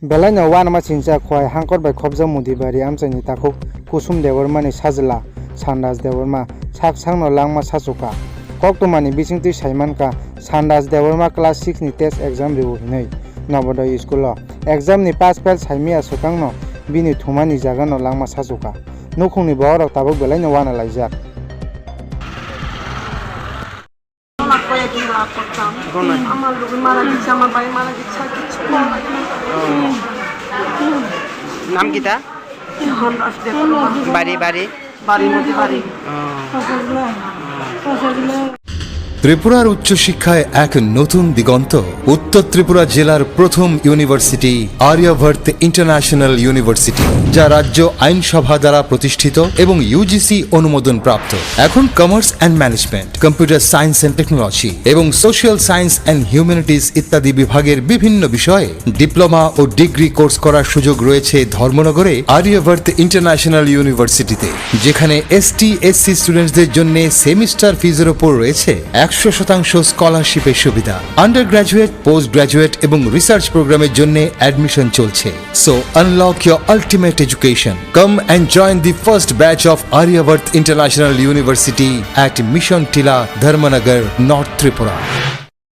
Belai Wanama Singsa Khoi Hankor by Kobza Mudi Bari Amchai ni Takuk Kusum Debbarma ni Sajla Sanraj Debbarma Sak Sak no Langma Sachu Kha Koktomani Bisingti Saimanka Sanraj Debbarma class 6 ni test exam riu hinai Naboday school exam ni pass fail saimia sukang no bini thumani jaga no Langma Sachu Kha nukhung ni bawrok tabuk belai no wana laijak আমার লোক মারা গেছে আমার ভাই মারা গেছে কিছু নাম কি তা সানরাজ দেববর্মা বাড়ি বাড়ি বাড়ির মধ্যে বাড়ি ত্রিপুরার উচ্চশিক্ষায় এক নতুন দিগন্ত উত্তর ত্রিপুরা জেলার প্রথম ইউনিভার্সিটি আর্যভট্ট ইন্টারন্যাশনাল ইউনিভার্সিটি যা রাজ্য আইনসভা দ্বারা প্রতিষ্ঠিত এবং ইউজিসি অনুমোদন প্রাপ্ত এখন commerce and management computer science and technology এবং সোশ্যাল সায়েন্স অ্যান্ড হিউম্যানিটিজ ইত্যাদি বিভাগের বিভিন্ন বিষয়ে ডিপ্লোমা ও ডিগ্রি কোর্স করার সুযোগ রয়েছে ধর্মনগরে আর্যভট্ট ইন্টারন্যাশনাল ইউনিভার্সিটিতে যেখানে এসটি/এসসি স্টুডেন্টসদের জন্য সেমিস্টার ফিজের উপর রয়েছে 100% স্কলারশিপের সুবিধা আন্ডার গ্রাজুয়েট পোস্ট গ্রাজুয়েট এবং রিসার্চ প্রোগ্রামের জন্য অ্যাডমিশন চলছে so unlock your ultimate education come and join the first batch of Aryabhatta International University at Mission Tila Dharmanagar north Tripura